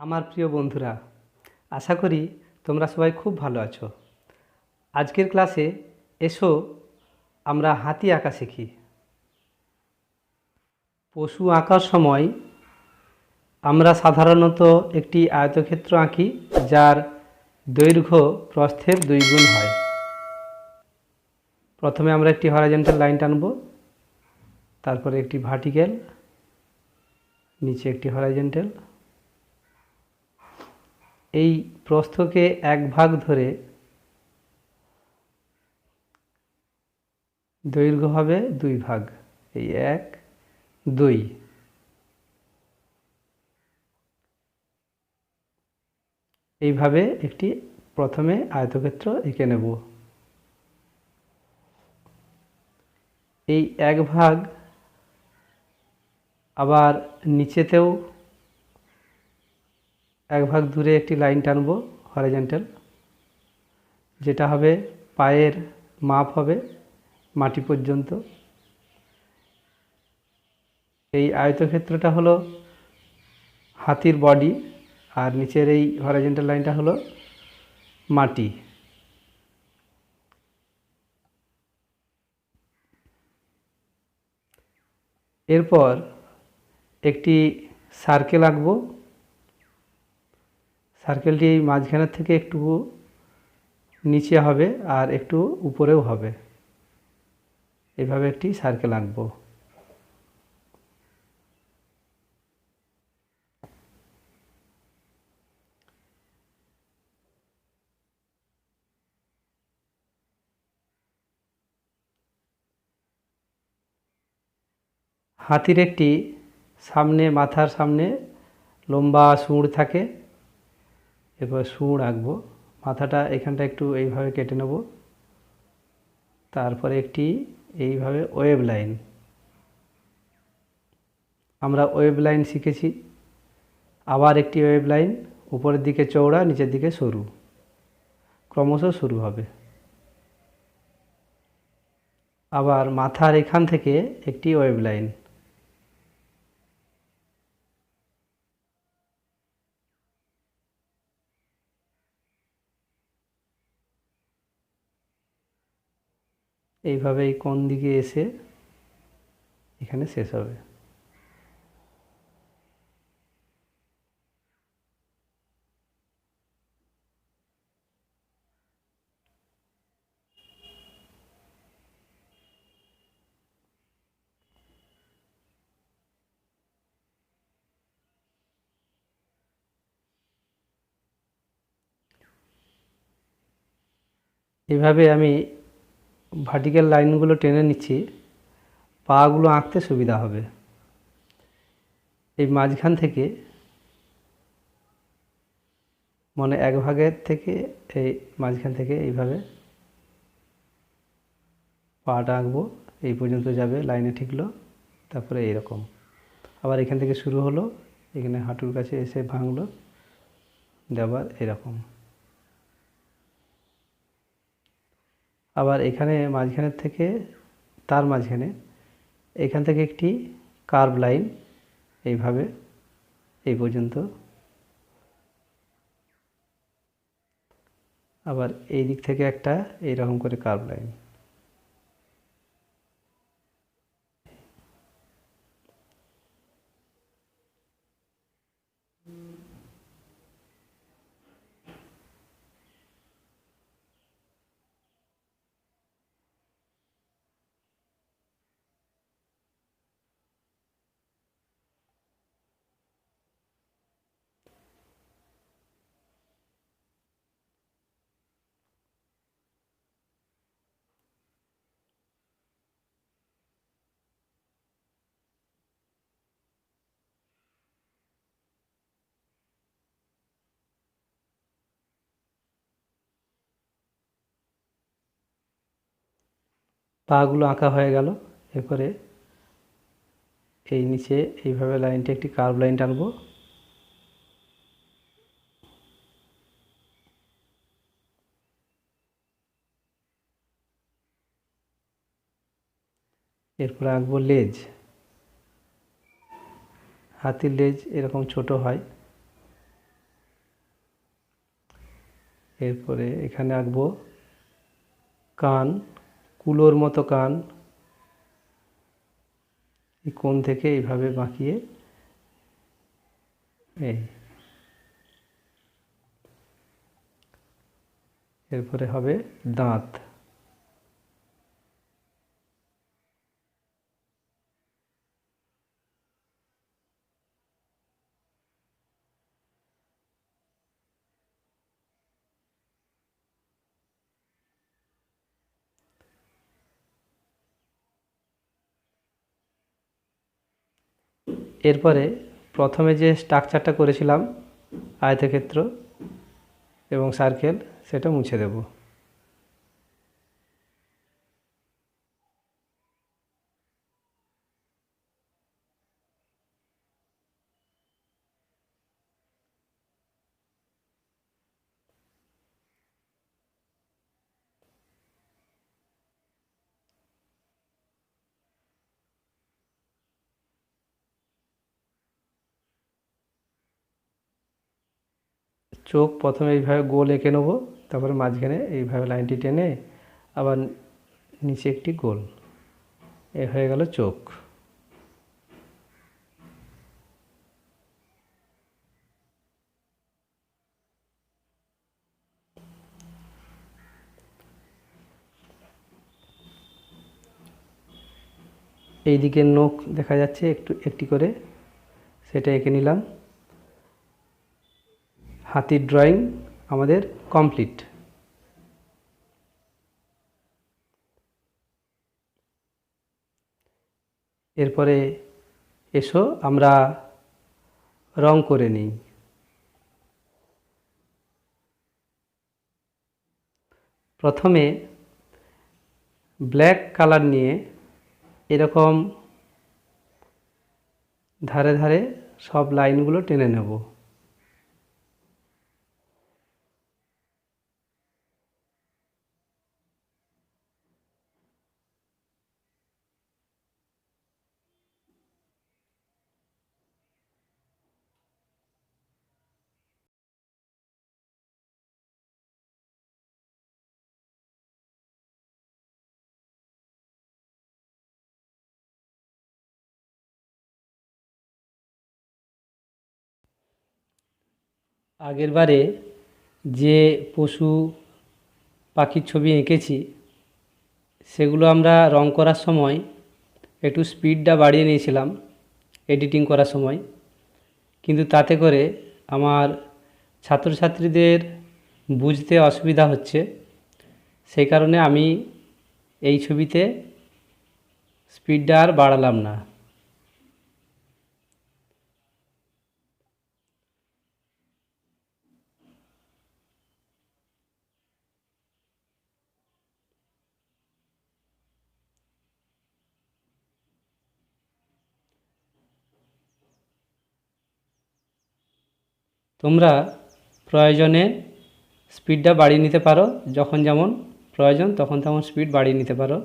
আমার প্রিয় বন্ধুরা, আশা করি তোমরা সবাই খুব ভালো আছো। আজকের ক্লাসে এসো আমরা হাতি আঁকা শিখি। পশু আঁকার সময় আমরা সাধারণত একটি আয়তক্ষেত্র আঁকি যার দৈর্ঘ্য প্রস্থের 2 গুণ হয়। প্রথমে আমরা একটি হরাইজন্টাল লাইন টানব, তারপরে একটি ভার্টিক্যাল, নিচে একটি হরাইজন্টাল। এই প্রস্থকে এক ভাগ ধরে দৈর্ঘ্য হবে 2 ভাগ, এই 1 2। এইভাবে একটি প্রথমে আয়তক্ষেত্র এঁকে নেব। এই 1 ভাগ আবার নিচেতেও 1 ভাগ দূরে একটি লাইন টানব হরাইজন্টাল, যেটা হবে পায়ের মাপ হবে মাটি পর্যন্ত। এই আয়তক্ষেত্রটা হলো হাতির বডি, আর নিচের এই হরাইজন্টাল লাইনটা হলো মাটি। এরপর একটি সার্কেল আঁকবো। সার্কেলটি এই মাঝখানের থেকে একটু নিচে হবে আর একটু উপরেও হবে। এভাবে একটি সার্কেল আঁকবো। হাতির একটি সামনে, মাথার সামনে লম্বা সুঁড় থাকে। এরপর সুঁড় আঁকবো। মাথাটা এখানটা একটু এইভাবে কেটে নেব। তারপরে একটি এইভাবে ওয়েভ লাইন। আমরা ওয়েভ লাইন শিখেছি। আবার একটি ওয়েভ লাইন, উপরের দিকে চওড়া, নিচের দিকে সরু, ক্রমশ শুরু হবে। আবার মাথার এখান থেকে একটি ওয়েভ লাইন। এইভাবে এই কোণ দিকে এসে এখানে শেষ হবে। এভাবে আমি ভার্টিক্যাল লাইনগুলো টেনে নিচ্ছি, পাগুলো আঁকতে সুবিধা হবে। এই মাঝখান থেকে মানে 1 ভাগের থেকে এই মাঝখান থেকে এইভাবে পাটা আঁকবো, এই পর্যন্ত যাবে, লাইনে ঠিকলো, তারপরে এইরকম। আবার এখান থেকে শুরু হলো, এখানে হাঁটুর কাছে এসে ভাঙলো, আবার এরকম। আবার এখানে মাঝখানের থেকে, তার মাঝখানে এখান থেকে একটি কার্ভ লাইন, এইভাবে এই পর্যন্ত। আবার এই দিক থেকে একটা এইরকম করে কার্ভ লাইন। পাগুলো আঁকা হয়ে গেল। এরপরে এই নিচে এইভাবে লাইনটা একটি কার্ভ লাইন টানবো। এরপরে আঁকবো লেজ। হাতির লেজ এরকম ছোট হয়। এরপরে এখানে আঁকবো কান, কুলোর মতো কান। এই কোণ থেকে এইভাবে বাঁকিয়ে এই, এরপরে হবে দাঁত। এরপরে প্রথমে যে স্ট্রাকচারটা করেছিলাম আয়তক্ষেত্র এবং সার্কেল, সেটা মুছে দেব। চোখ প্রথমে এইভাবে গোল এঁকে নেবো, তারপরে মাঝখানে এইভাবে লাইনটি টেনে আবার নিচে একটি গোল, এ হয়ে গেল চোখ। এই দিকে নখ দেখা যাচ্ছে একটি করে, সেটা এঁকে নিলাম। হাতির ড্রয়িং আমাদের কমপ্লিট। এরপরে এসো আমরা রং করে নিই। প্রথমে ব্ল্যাক কালার নিয়ে এরকম ধারে ধারে সব লাইনগুলো টেনে নেব। আগের বারে যে পশু পাখির ছবি এঁকেছি, সেগুলো আমরা রং করার সময় একটু স্পিডটা বাড়িয়ে নিয়েছিলাম এডিটিং করার সময়, কিন্তু তাতে করে আমার ছাত্রছাত্রীদের বুঝতে অসুবিধা হচ্ছে। সেই কারণে আমি এই ছবিতে স্পিডটা আর বাড়ালাম না। তোমরা প্রয়োজনে স্পিডটা বাড়িয়ে নিতে পারো, যখন যেমন প্রয়োজন তখন তেমন স্পিড বাড়িয়ে নিতে পারো।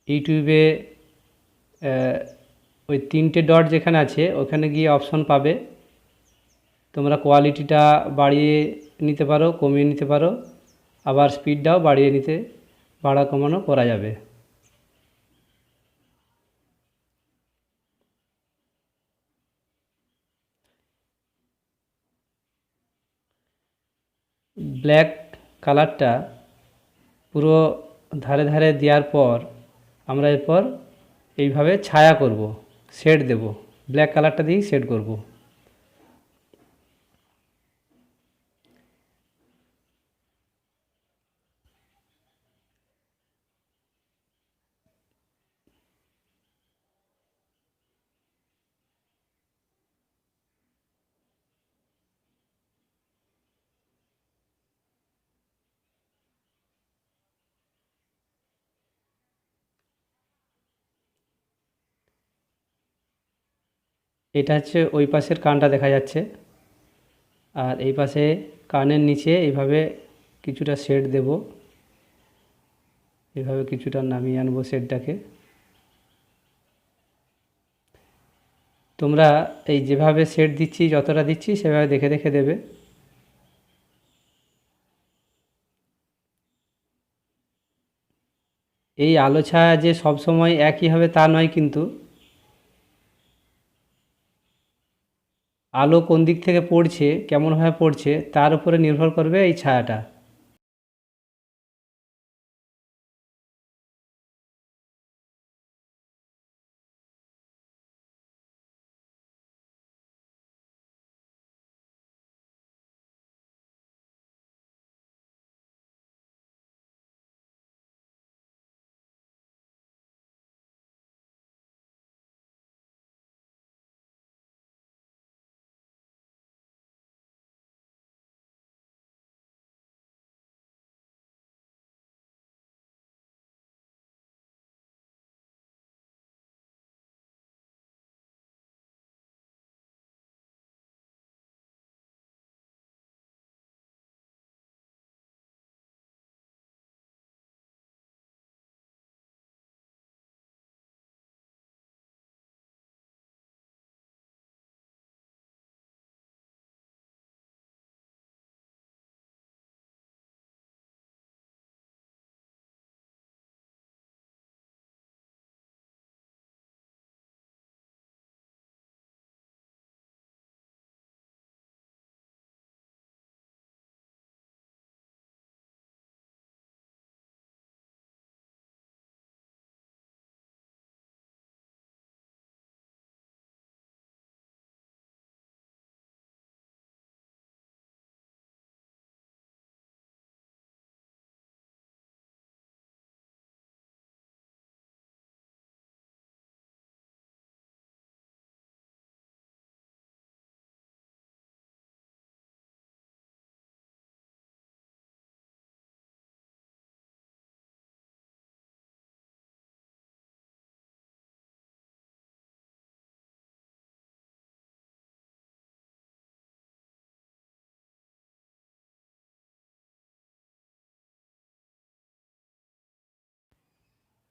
ইউটিউবে ওই 3টে ডট যেখানে আছে ওখানে গিয়ে অপশন পাবে, তোমরা কোয়ালিটিটা বাড়িয়ে নিতে পারো, কমিয়ে নিতে পারো, আবার স্পিডটাও বাড়িয়ে নিতে, বাড়া কমানো করা যাবে। ব্ল্যাক কালারটা পুরো ধারে ধারে দেওয়ার পর আমরা এরপর এইভাবে ছায়া করব, শেড দেব, ব্ল্যাক কালারটা দিয়েই শেড করব। এটা হচ্ছে ওই পাশের কানটা দেখা যাচ্ছে, আর এই পাশে কানের নিচে এইভাবে কিছুটা শেড দেব, এইভাবে কিছুটা নামিয়ে আনবো শেডটাকে। তোমরা এই যেভাবে শেড দিচ্ছি, যতটা দিচ্ছি সেভাবে দেখে দেখে দেবে। এই আলো ছায়া যে সব সময় একই হবে তা নয়, কিন্তু আলো কোন দিক থেকে পড়ছে, কেমনভাবে পড়ছে, তার উপরে নির্ভর করবে এই ছায়াটা।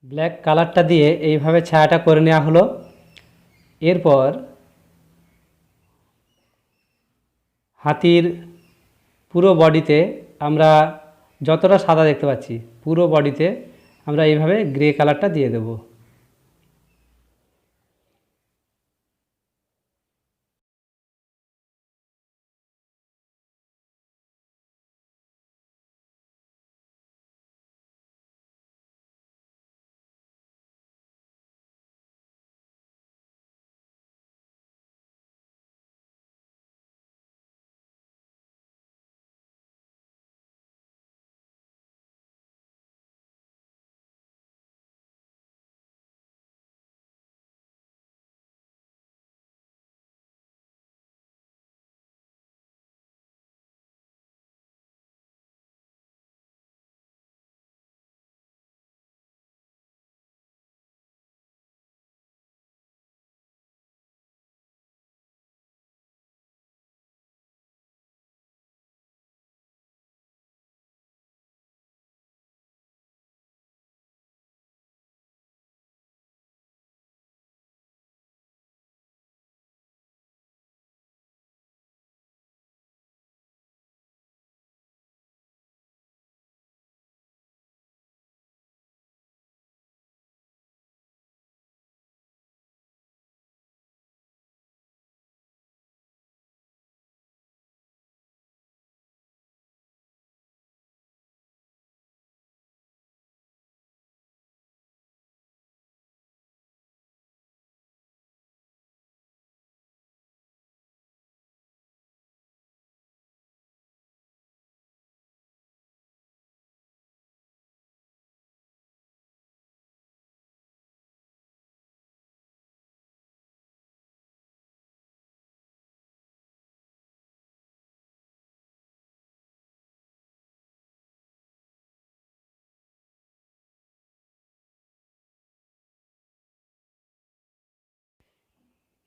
ব্ল্যাক কালারটা দিয়ে এইভাবে ছায়াটা করে নেওয়া হলো। এরপর হাতির পুরো বডিতে আমরা যতটা সাদা দেখতে পাচ্ছি, পুরো বডিতে আমরা এইভাবে গ্রে কালারটা দিয়ে দেব।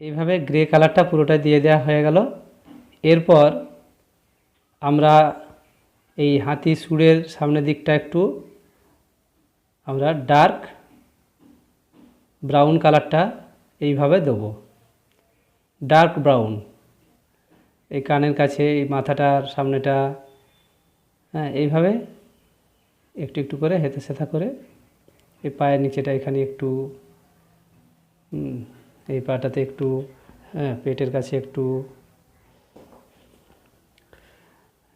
এইভাবে গ্রে কালারটা পুরোটা দিয়ে দেওয়া হয়ে গেল। এরপর আমরা এই হাতি সুরের সামনের দিকটা একটু আমরা ডার্ক ব্রাউন কালারটা এইভাবে দেবো, ডার্ক ব্রাউন। এই কানের কাছে, এই মাথাটার সামনেটা, হ্যাঁ, এইভাবে একটু একটু করে হেতে সেথা করে এই পায়ের নিচেটা এখানে একটু, এই পাটাতে একটু, হ্যাঁ পেটের কাছে একটু,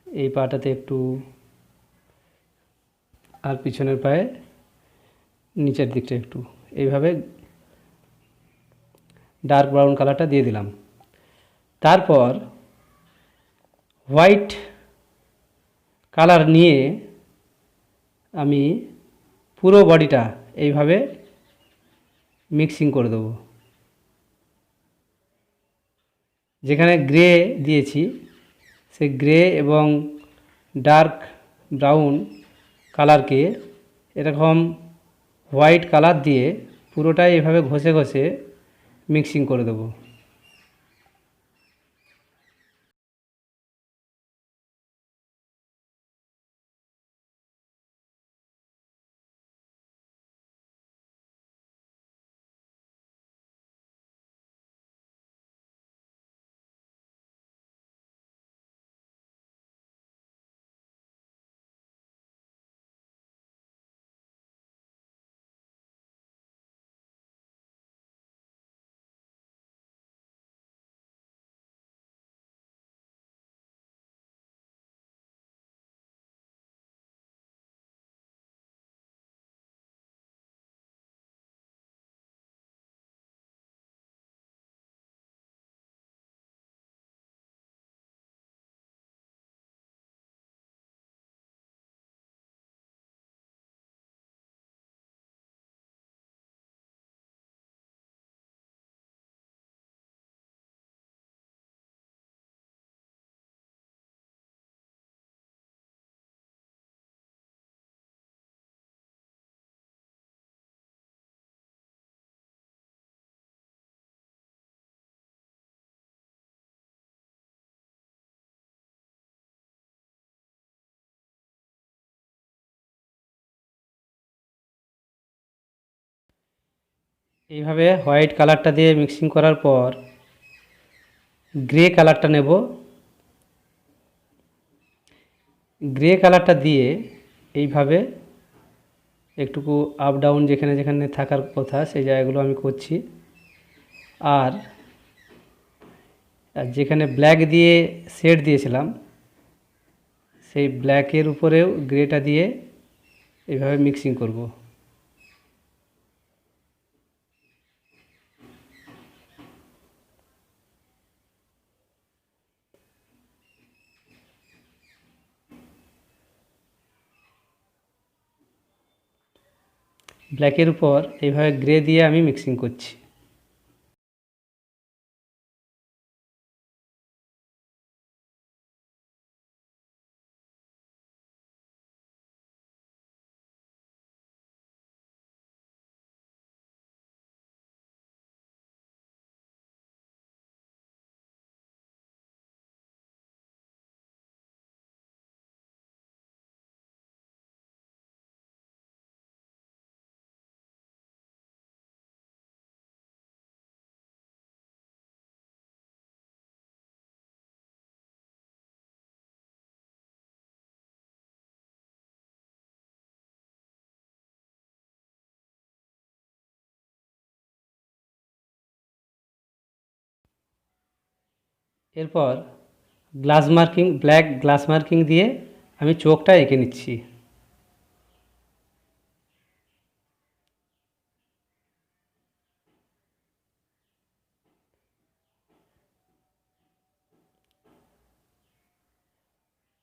এই পাটাতে একটু, আর পিছনের পায়ে নিচের দিকটা একটু, এইভাবে ডার্ক ব্রাউন কালারটা দিয়ে দিলাম। তারপর হোয়াইট কালার নিয়ে আমি পুরো বডিটা এইভাবে মিক্সিং করে দেবো। যেখানে গ্রে দিয়েছি সেই গ্রে এবং ডার্ক ব্রাউন কালারকে এরকম হোয়াইট কালার দিয়ে পুরোটাই এভাবে ঘষে ঘষে মিক্সিং করে দেবো। এইভাবে হোয়াইট কালারটা দিয়ে মিক্সিং করার পর গ্রে কালারটা নেব। গ্রে কালারটা দিয়ে এইভাবে একটুকু আপ ডাউন যেখানে যেখানে থাকার কথা সেই জায়গাগুলো আমি করছি। আর যেখানে ব্ল্যাক দিয়ে শেড দিয়েছিলাম সেই ব্ল্যাকের উপরেও গ্রেটা দিয়ে এইভাবে মিক্সিং করব। ব্ল্যাকের উপর এইভাবে গ্রে দিয়ে আমি মিক্সিং করছি। এরপর glass marking, black glass marking দিয়ে আমি চোখটা এঁকে নিচ্ছি।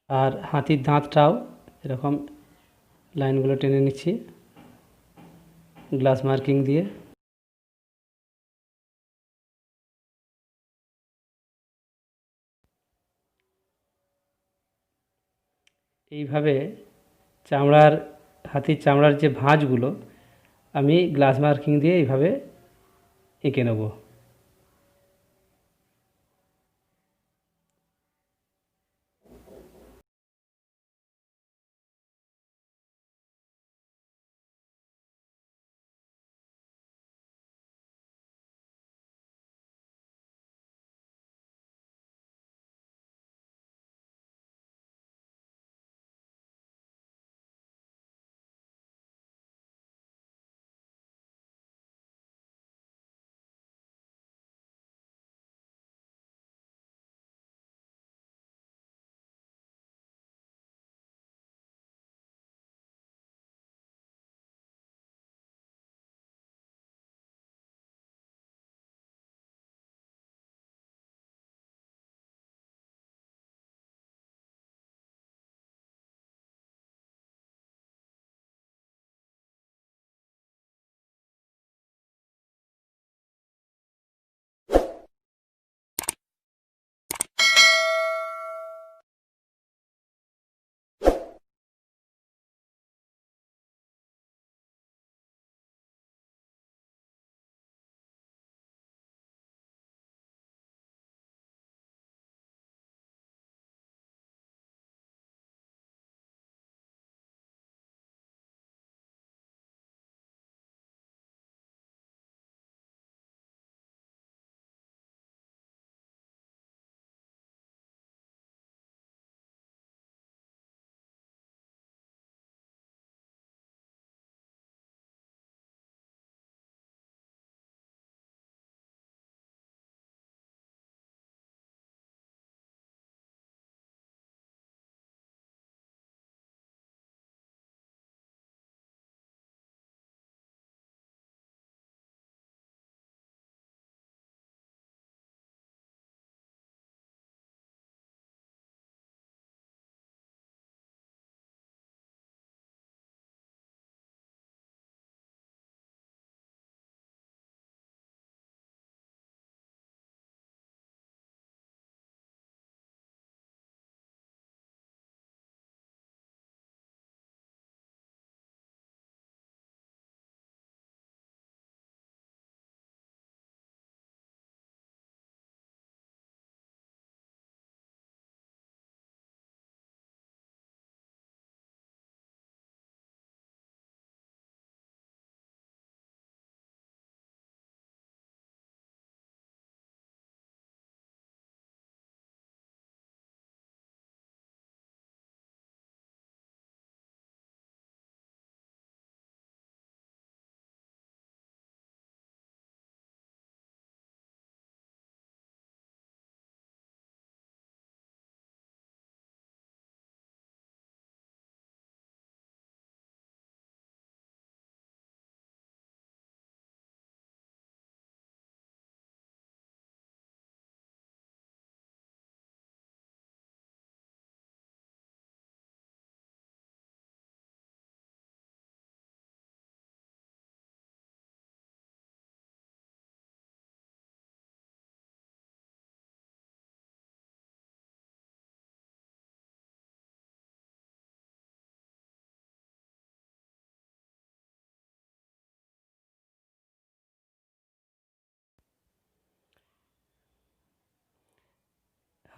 আর হাতির দাঁতটাও এরকম লাইনগুলো টেনে নিচ্ছি গ্লাস মার্কিং দিয়ে। এইভাবে চামড়ার, হাতির চামড়ার যে ভাঁজগুলো আমি গ্লাস মার্কিং দিয়ে এইভাবে এঁকে নেব।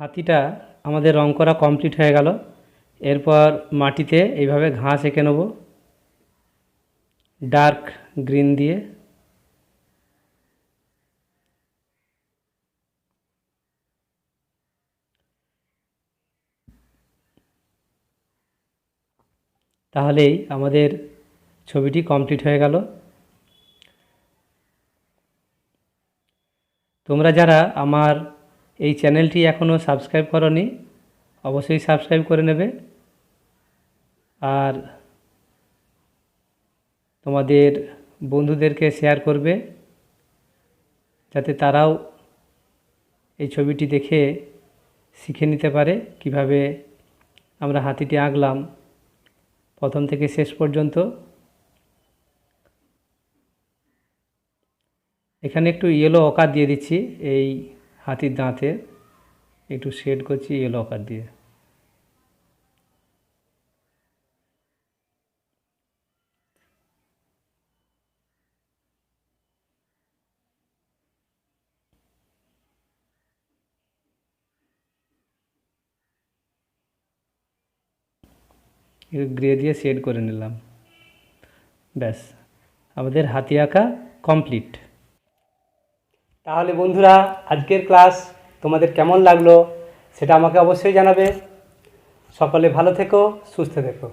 হাতিটা আমাদের রং করা কমপ্লিট হয়ে গেল। এরপর মাটিতে এইভাবে ঘাস এঁকে নেব ডার্ক গ্রিন দিয়ে। তাহলেই আমাদের ছবিটি কমপ্লিট হয়ে গেল। তোমরা যারা আমার এই চ্যানেলটি এখনও সাবস্ক্রাইব করোনি অবশ্যই সাবস্ক্রাইব করে নেবে, আর তোমাদের বন্ধুদেরকে শেয়ার করবে যাতে তারাও এই ছবিটি দেখে শিখে নিতে পারে কিভাবে আমরা হাতিটি আঁকলাম প্রথম থেকে শেষ পর্যন্ত। এখানে একটু ইয়েলো অকার দিয়ে দিচ্ছি, এই হাতির দাঁতে একটু শেড করছি ইয়েলো অকার দিয়ে। গ্রে দিয়ে শেড করে নিলাম, ব্যাস আমাদের হাতি আঁকা কমপ্লিট। তাহলে বন্ধুরা, আজকের ক্লাস তোমাদের কেমন লাগলো সেটা আমাকে অবশ্যই জানাবে। সকলে ভালো থেকো, সুস্থ থেকো।